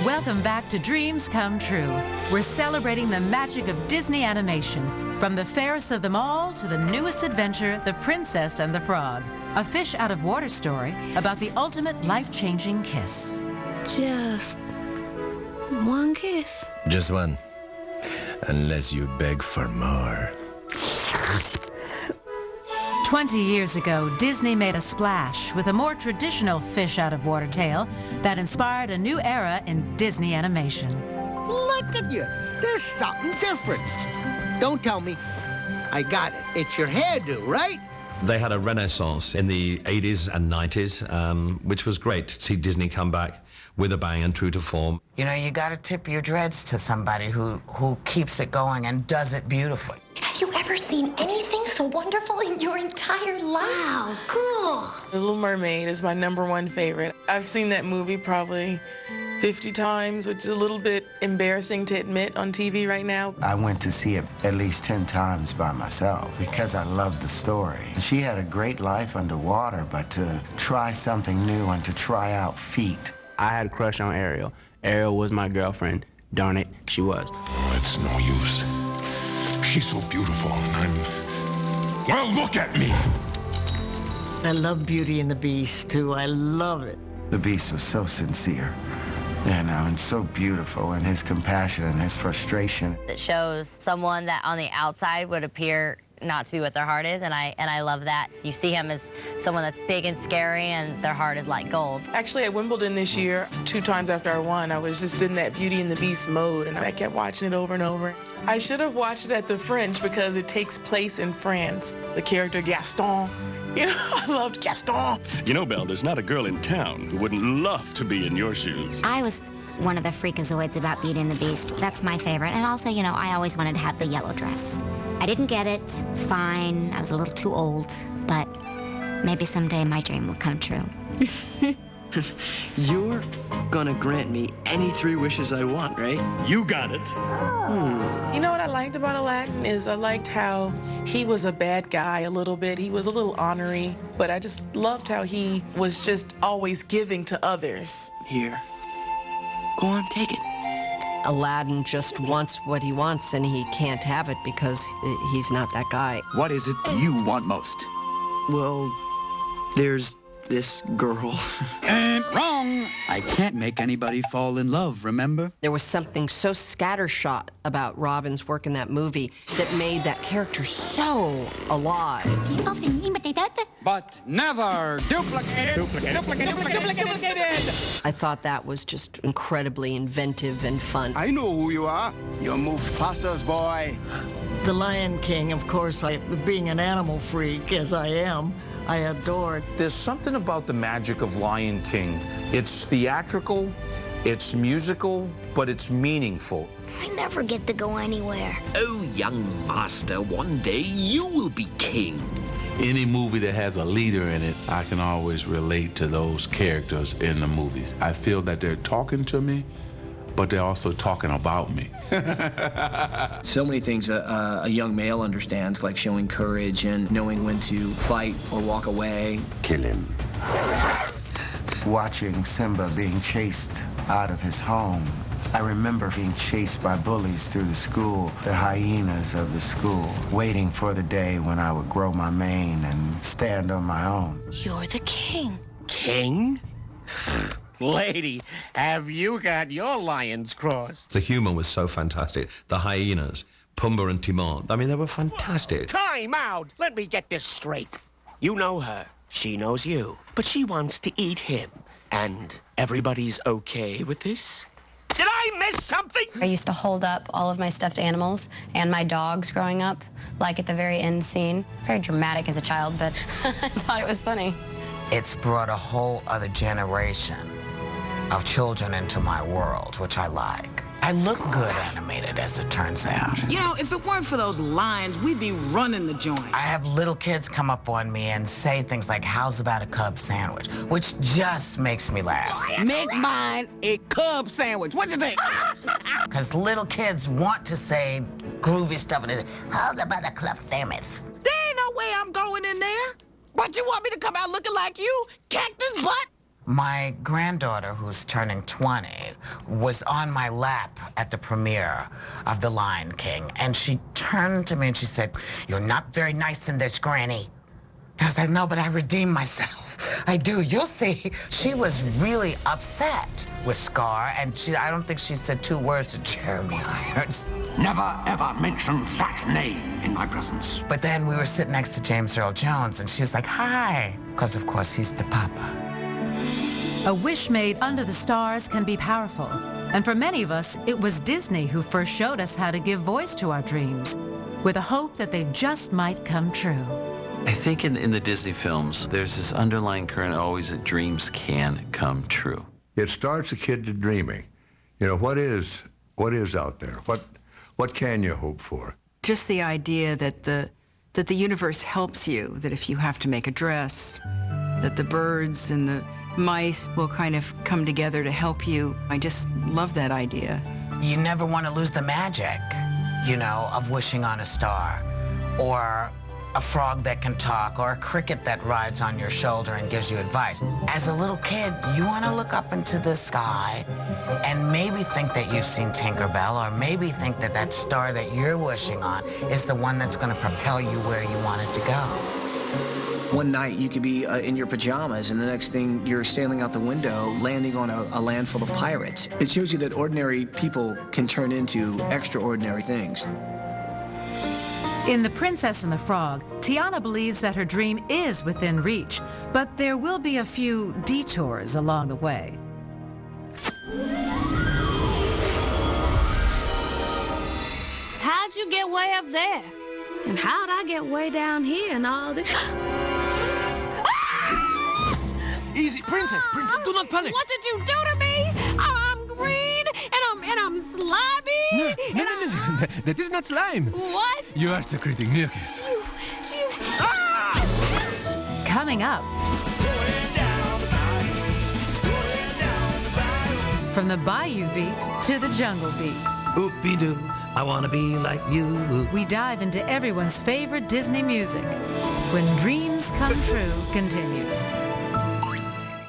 Welcome back to Dreams Come True. We're celebrating the magic of Disney animation, from the fairest of them all to the newest adventure, The Princess and the Frog, a fish-out-of-water story about the ultimate life-changing kiss. Just one kiss? Just one. Unless you beg for more. 20 years ago, Disney made a splash with a more traditional fish-out-of-water tale that inspired a new era in Disney animation. Look at you. There's something different. Don't tell me. I got it. It's your hairdo, right? They had a renaissance in the 80s and 90s, which was great to see Disney come back with a bang and true to form. You know, you gotta tip your dreads to somebody who keeps it going and does it beautifully. Have you ever seen anything so wonderful in your entire life? Wow, cool. The Little Mermaid is my #1 favorite. I've seen that movie probably 50 times, which is a little bit embarrassing to admit on TV right now. I went to see it at least 10 times by myself because I loved the story. She had a great life underwater, but to try something new and to try out feet. I had a crush on Ariel. Ariel was my girlfriend. Darn it, she was. Oh, it's no use. She's so beautiful, and well, look at me. I love Beauty and the Beast, too. I love it. The Beast was so sincere, and so beautiful, and his compassion and his frustration. It shows someone that on the outside would appear not to be what their heart is, and I love that. You see him as someone that's big and scary, and their heart is like gold. Actually, at Wimbledon this year, 2 times after I won, I was just in that Beauty and the Beast mode, and I kept watching it over and over. I should have watched it at the French because it takes place in France. The character Gaston, you know, I loved Gaston. You know, Belle, there's not a girl in town who wouldn't love to be in your shoes. I was one of the freakazoids about Beauty and the Beast. That's my favorite. And also, you know, I always wanted to have the yellow dress. I didn't get it. It's fine. I was a little too old. But maybe someday my dream will come true. You're gonna grant me any 3 wishes I want, right? You got it. You know what I liked about Aladdin is I liked how he was a bad guy a little bit. He was a little ornery, but I just loved how he was just always giving to others. Here. Go on, take it. Aladdin just wants what he wants, and he can't have it because he's not that guy. What is it you want most? Well, there's this girl. And wrong! I can't make anybody fall in love, remember? There was something so scattershot about Robin's work in that movie that made that character so alive. But never duplicated! Duplicated! I thought that was just incredibly inventive and fun. I know who you are. You're Mufasa's boy. The Lion King, of course, being an animal freak, as I am, I adore it. There's something about the magic of Lion King. It's theatrical, it's musical, but it's meaningful. I never get to go anywhere. Oh, young master, one day you will be king. Any movie that has a leader in it, I can always relate to those characters in the movies. I feel that they're talking to me, but they're also talking about me. So many things a young male understands, like showing courage and knowing when to fight or walk away. Kill him. Watching Simba being chased out of his home. I remember being chased by bullies through the school, the hyenas of the school, waiting for the day when I would grow my mane and stand on my own. You're the king. King? Lady, have you got your lions crossed? The humor was so fantastic. The hyenas, Pumbaa and Timon, I mean, they were fantastic. Time out! Let me get this straight. You know her, she knows you, but she wants to eat him. And everybody's okay with this? Did I miss something? I used to hold up all of my stuffed animals and my dogs growing up, like at the very end scene. Very dramatic as a child, but I thought it was funny. It's brought a whole other generation of children into my world, which I like. I look good animated, as it turns out. You know, if it weren't for those lions, we'd be running the joint. I have little kids come up on me and say things like, how's about a Cub sandwich? Which just makes me laugh. Make mine a Cub sandwich. What you think? Because little kids want to say groovy stuff, and they say, how's about a Club sandwich? There ain't no way I'm going in there. What, you want me to come out looking like you? Cactus butt? My granddaughter, who's turning 20, was on my lap at the premiere of The Lion King, and she turned to me and she said, "You're not very nice in this, Granny." I was like, "No, but I redeemed myself. I do. You'll see." She was really upset with Scar, and I don't think she said 2 words to Jeremy Irons. Never, ever mention that name in my presence. But then we were sitting next to James Earl Jones, and she was like, "Hi," because of course he's the papa. A wish made under the stars can be powerful. And for many of us, it was Disney who first showed us how to give voice to our dreams, with a hope that they just might come true. I think in the Disney films, there's this underlying current always that dreams can come true. It starts a kid to dreaming. You know, what is out there? What can you hope for? Just the idea that the universe helps you, that if you have to make a dress, that the birds and the mice will kind of come together to help you. I just love that idea. You never want to lose the magic, you know, of wishing on a star, or a frog that can talk, or a cricket that rides on your shoulder and gives you advice. As a little kid, you want to look up into the sky and maybe think that you've seen Tinkerbell, or maybe think that that star that you're wishing on is the one that's going to propel you where you want it to go. One night you could be in your pajamas, and the next thing you're sailing out the window, landing on a land full of pirates. It shows you that ordinary people can turn into extraordinary things. In The Princess and the Frog, Tiana believes that her dream is within reach, but there will be a few detours along the way. How'd you get way up there? And how'd I get way down here and all this? Easy, princess, do not panic. What did you do to me? I'm green and I'm slimy. No. That is not slime. What? You are secreting mucus. Coming up. From the Bayou Beat to the Jungle Beat. Whoopie-doo, I want to be like you. We dive into everyone's favorite Disney music. When Dreams Come True continues.